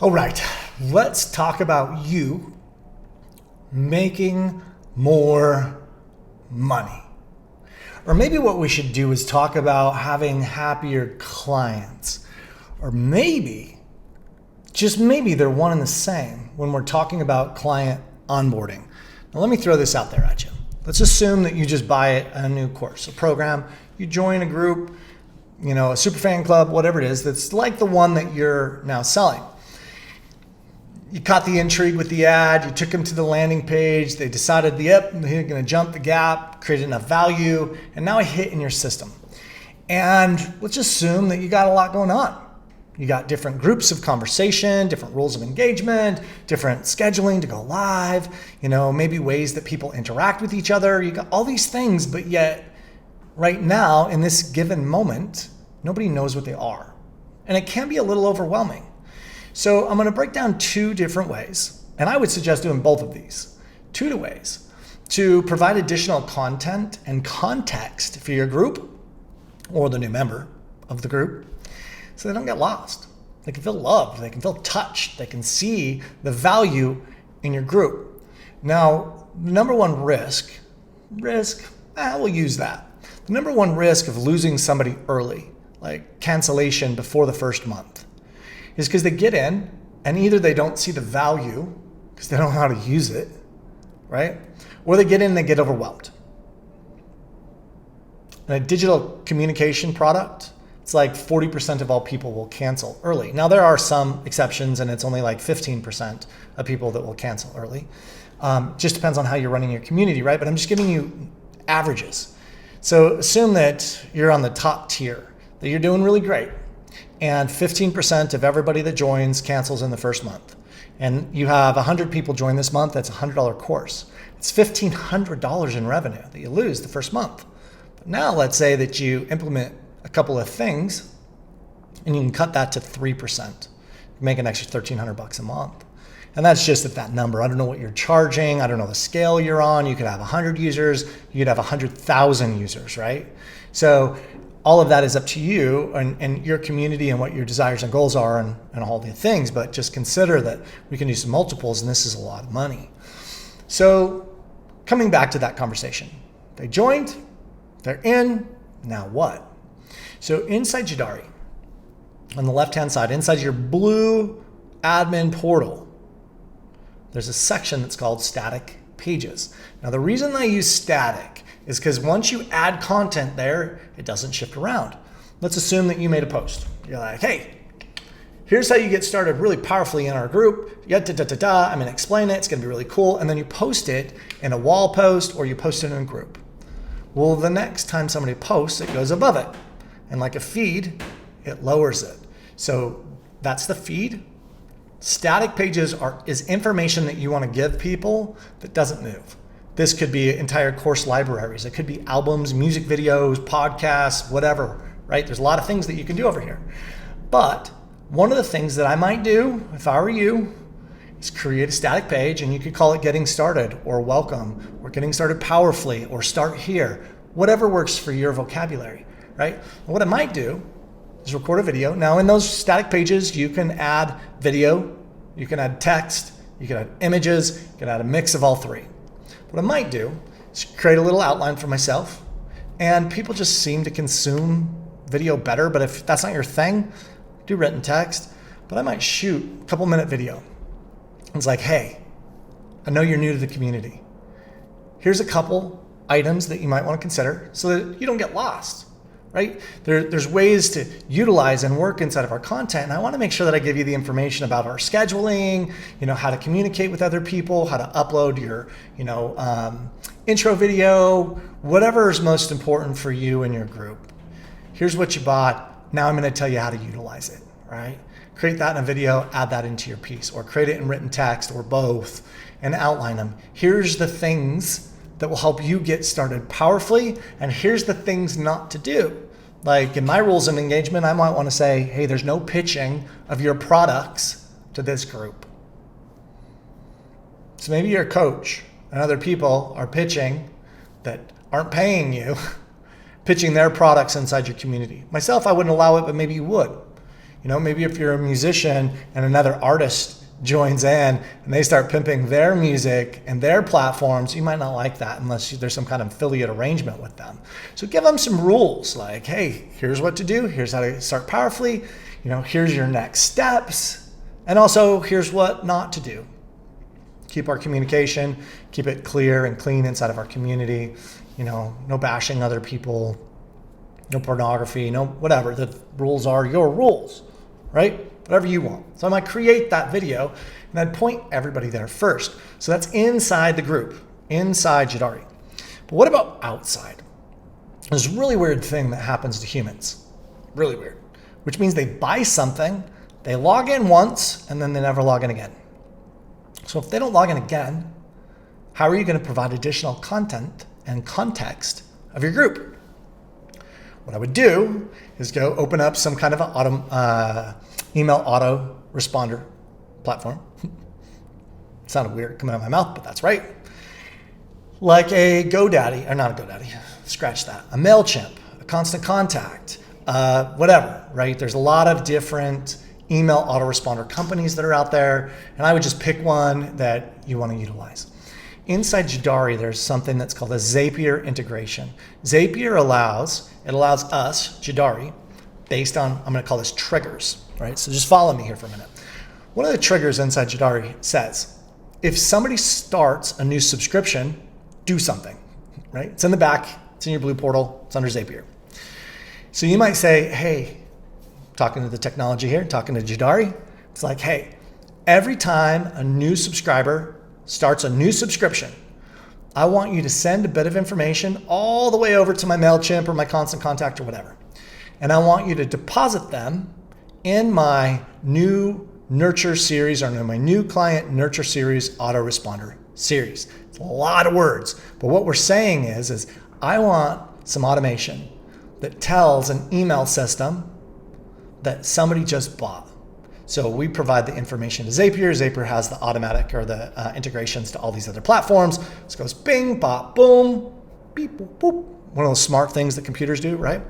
All right, let's talk about you making more money. Or maybe what we should do is talk about having happier clients. Or maybe, just maybe, they're one and the same when we're talking about client onboarding. Now let me throw this out there at you. Let's assume that you just buy a new course, a program, you join a group, a super fan club, whatever it is, that's like the one that you're now selling. You caught the intrigue with the ad, you took them to the landing page, they decided, yep, they're gonna jump the gap, create enough value, and now a hit in your system. And let's assume that you got a lot going on. You got different groups of conversation, different rules of engagement, different scheduling to go live, maybe ways that people interact with each other. You got all these things, but yet right now in this given moment, nobody knows what they are. And it can be a little overwhelming. So I'm going to break down two different ways, and I would suggest doing both of these. Two ways to provide additional content and context for your group or the new member of the group so they don't get lost. They can feel loved, they can feel touched, they can see the value in your group. Now, the number one risk, we'll use that. The number one risk of losing somebody early, like cancellation before the first month, is because they get in and either they don't see the value because they don't know how to use it, right? Or they get in and they get overwhelmed. In a digital communication product, it's like 40% of all people will cancel early. Now there are some exceptions and it's only like 15% of people that will cancel early. Just depends on how you're running your community, right? But I'm just giving you averages. So assume that you're on the top tier, that you're doing really great. And 15% of everybody that joins cancels in the first month. And you have 100 people join this month, that's a $100 course. It's $1,500 in revenue that you lose the first month. But now let's say that you implement a couple of things and you can cut that to 3%. Make an extra $1,300 a month. And that's just at that number. I don't know what you're charging. I don't know the scale you're on. You could have 100 users. You could have 100,000 users, right? So all of that is up to you and your community and what your desires and goals are and all the things, but just consider that we can do some multiples and this is a lot of money. So coming back to that conversation, they joined, they're in, now what? So inside Jedarian, on the left-hand side, inside your blue admin portal, there's a section that's called static pages. Now the reason I use static is because once you add content there, it doesn't shift around. Let's assume that you made a post. You're like, hey, here's how you get started really powerfully in our group. I'm gonna explain it, it's gonna be really cool. And then you post it in a wall post or you post it in a group. Well, the next time somebody posts, it goes above it. And like a feed, it lowers it. So that's the feed. Static pages is information that you wanna give people that doesn't move. This could be entire course libraries. It could be albums, music videos, podcasts, whatever, right? There's a lot of things that you can do over here. But one of the things that I might do, if I were you, is create a static page and you could call it getting started or welcome or getting started powerfully or start here, whatever works for your vocabulary, right? And what I might do is record a video. Now in those static pages, you can add video, you can add text, you can add images, you can add a mix of all three. What I might do is create a little outline for myself, and people just seem to consume video better, but if that's not your thing, do written text, but I might shoot a couple minute video. It's like, hey, I know you're new to the community. Here's a couple items that you might want to consider so that you don't get lost, right? There's ways to utilize and work inside of our content, and I want to make sure that I give you the information about our scheduling, how to communicate with other people, how to upload your, intro video, whatever is most important for you and your group. Here's what you bought. Now I'm going to tell you how to utilize it, right? Create that in a video, add that into your piece, or create it in written text or both and outline them. Here's the things that will help you get started powerfully, and here's the things not to do. Like in my rules of engagement, I might want to say, hey, there's no pitching of your products to this group. So maybe your coach and other people are pitching that aren't paying you, pitching their products inside your community. Myself, I wouldn't allow it, but maybe you would. Maybe if you're a musician and another artist joins in and they start pimping their music and their platforms, you might not like that unless there's some kind of affiliate arrangement with them. So give them some rules like, hey, here's what to do. Here's how to start powerfully. Here's your next steps. And also here's what not to do. Keep our communication, keep it clear and clean inside of our community. No bashing other people, no pornography, no whatever. The rules are your rules, right? Whatever you want. So I might create that video and I'd point everybody there first. So that's inside the group, inside Jedarian. But what about outside? There's a really weird thing that happens to humans. Really weird. Which means they buy something, they log in once, and then they never log in again. So if they don't log in again, how are you going to provide additional content and context of your group? What I would do is go open up some kind of an email auto responder platform. It sounded weird coming out of my mouth, but that's right. Like a GoDaddy, or not a GoDaddy, scratch that, a MailChimp, a Constant Contact, whatever, right? There's a lot of different email autoresponder companies that are out there, and I would just pick one that you want to utilize. Inside Jedarian, there's something that's called a Zapier integration. Zapier allows us, Jedarian, based on, I'm going to call this triggers, right? So just follow me here for a minute. One of the triggers inside Jedarian says, if somebody starts a new subscription, do something, right? It's in the back, it's in your blue portal, it's under Zapier. So you might say, hey, talking to the technology here, talking to Jedarian, it's like, hey, every time a new subscriber starts a new subscription, I want you to send a bit of information all the way over to my MailChimp or my Constant Contact or whatever. And I want you to deposit them in my new nurture series or my new client nurture series autoresponder series. It's a lot of words, but what we're saying is I want some automation that tells an email system that somebody just bought. So we provide the information to Zapier. Zapier has the automatic or the integrations to all these other platforms. So it goes bing, bop, boom, beep, boop, boop. One of those smart things that computers do, right?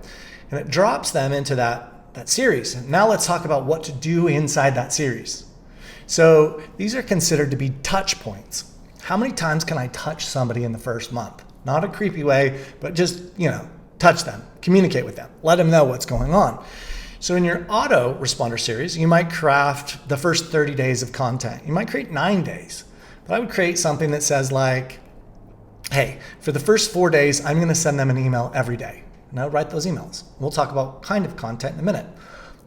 And it drops them into that series. And now let's talk about what to do inside that series. So these are considered to be touch points. How many times can I touch somebody in the first month? Not a creepy way, but just, touch them, communicate with them, let them know what's going on. So in your auto responder series, you might craft the first 30 days of content. You might create 9 days, but I would create something that says like, hey, for the first 4 days, I'm going to send them an email every day. And I would write those emails. We'll talk about what kind of content in a minute.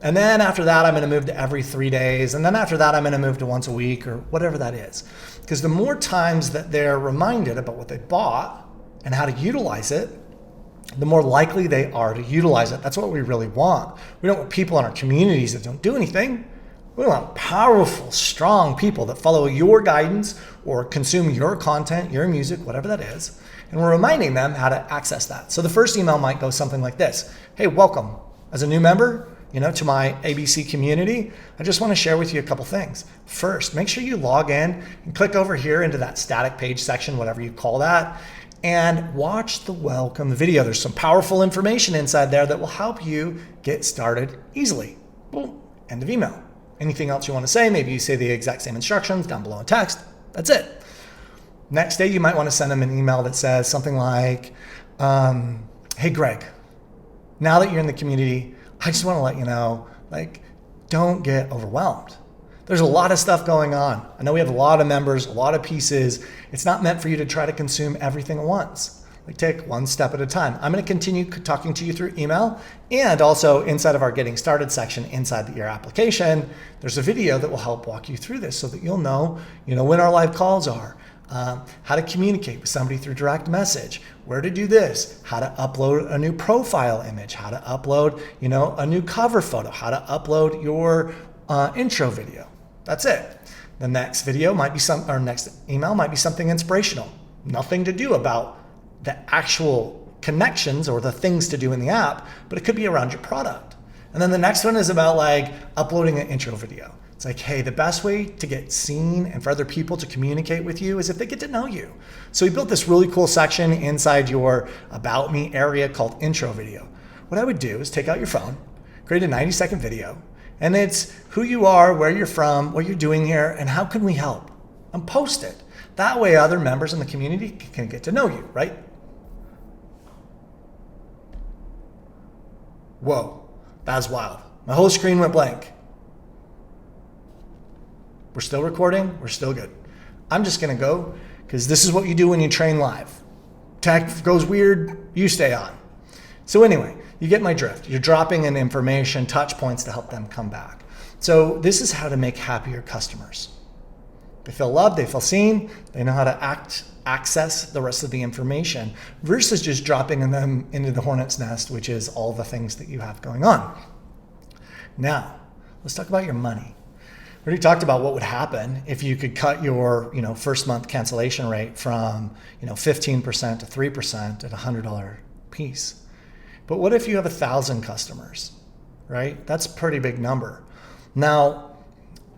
And then after that, I'm going to move to every 3 days. And then after that, I'm going to move to once a week or whatever that is. Because the more times that they're reminded about what they bought and how to utilize it, the more likely they are to utilize it. That's what we really want. We don't want people in our communities that don't do anything. We want powerful, strong people that follow your guidance or consume your content, your music, whatever that is. And we're reminding them how to access that. So the first email might go something like this. Hey, welcome. As a new member, to my ABC community, I just want to share with you a couple things. First, make sure you log in and click over here into that static page section, whatever you call that, and watch the welcome video. There's some powerful information inside there that will help you get started easily. Boom, end of email. Anything else you want to say? Maybe you say the exact same instructions down below in text. That's it. Next day, you might want to send them an email that says something like, hey, Greg, now that you're in the community, I just want to let you know, don't get overwhelmed. There's a lot of stuff going on. I know we have a lot of members, a lot of pieces. It's not meant for you to try to consume everything at once. Take one step at a time. I'm going to continue talking to you through email, and also inside of our Getting Started section inside your application, there's a video that will help walk you through this so that you'll know, when our live calls are, how to communicate with somebody through direct message, where to do this, how to upload a new profile image, how to upload, a new cover photo, how to upload your intro video. That's it. The next video might be next email might be something inspirational. Nothing to do about the actual connections or the things to do in the app, but it could be around your product. And then the next one is about uploading an intro video. It's like, hey, the best way to get seen and for other people to communicate with you is if they get to know you. So we built this really cool section inside your About Me area called intro video. What I would do is take out your phone, create a 90-second video, And it's who you are, where you're from, what you're doing here, and how can we help? And post it. That way other members in the community can get to know you, right? Whoa, that was wild. My whole screen went blank. We're still recording, we're still good. I'm just gonna go, because this is what you do when you train live. Tech goes weird, you stay on. So anyway, you get my drift. You're dropping in information, touch points to help them come back. So this is how to make happier customers. They feel loved, they feel seen, they know how to access the rest of the information versus just dropping them into the hornet's nest, which is all the things that you have going on. Now, let's talk about your money. We already talked about what would happen if you could cut your first month cancellation rate from 15% to 3% at $100 piece. But what if you have 1,000 customers, right? That's a pretty big number. Now,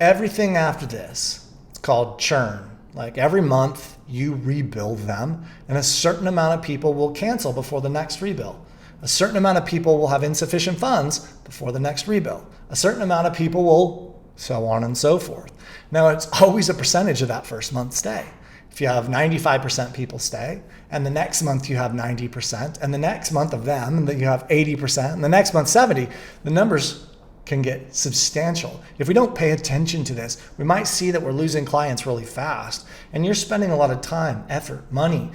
everything after this, it's called churn. Like every month you rebuild them and a certain amount of people will cancel before the next rebill. A certain amount of people will have insufficient funds before the next rebill. A certain amount of people will so on and so forth. Now it's always a percentage of that first month stay. If you have 95% people stay, and the next month you have 90%, and the next month of them, and then you have 80%, and the next month 70%, the numbers can get substantial. If we don't pay attention to this, we might see that we're losing clients really fast, and you're spending a lot of time, effort, money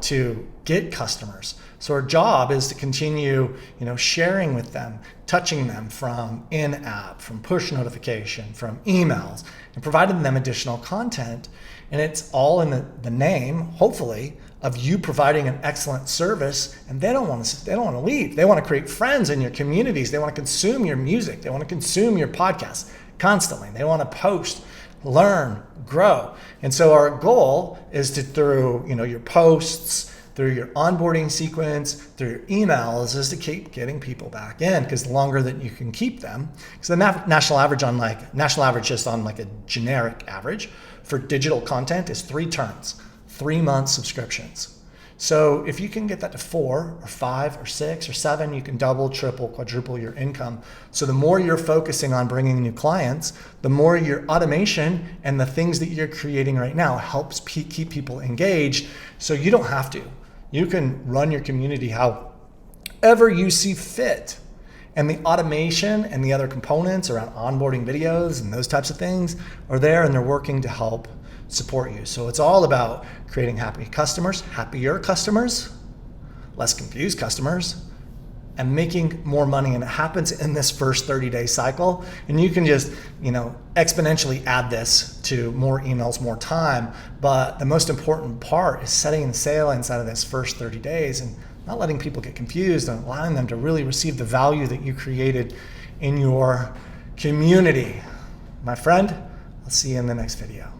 to get customers. So our job is to continue, sharing with them, touching them from in-app, from push notification, from emails, and providing them additional content. And it's all in the name, hopefully, of you providing an excellent service. And they don't want to leave. They want to create friends in your communities. They want to consume your music. They want to consume your podcast constantly. They want to post, learn, grow. And so our goal is to, through your posts, through your onboarding sequence, through your emails, is to keep getting people back in, because the longer that you can keep them, because the national average just on like a generic average for digital content is 3 turns, 3-month subscriptions. So if you can get that to 4 or 5 or 6 or 7, you can double, triple, quadruple your income. So the more you're focusing on bringing new clients, the more your automation and the things that you're creating right now helps keep people engaged. So you don't have to. You can run your community however you see fit. And the automation and the other components around onboarding videos and those types of things are there, and they're working to help support you. So it's all about creating happy customers, happier customers, less confused customers, and making more money. And it happens in this first 30-day cycle. And you can just, exponentially add this to more emails, more time. But the most important part is setting the sail inside of this first 30 days and not letting people get confused and allowing them to really receive the value that you created in your community. My friend, I'll see you in the next video.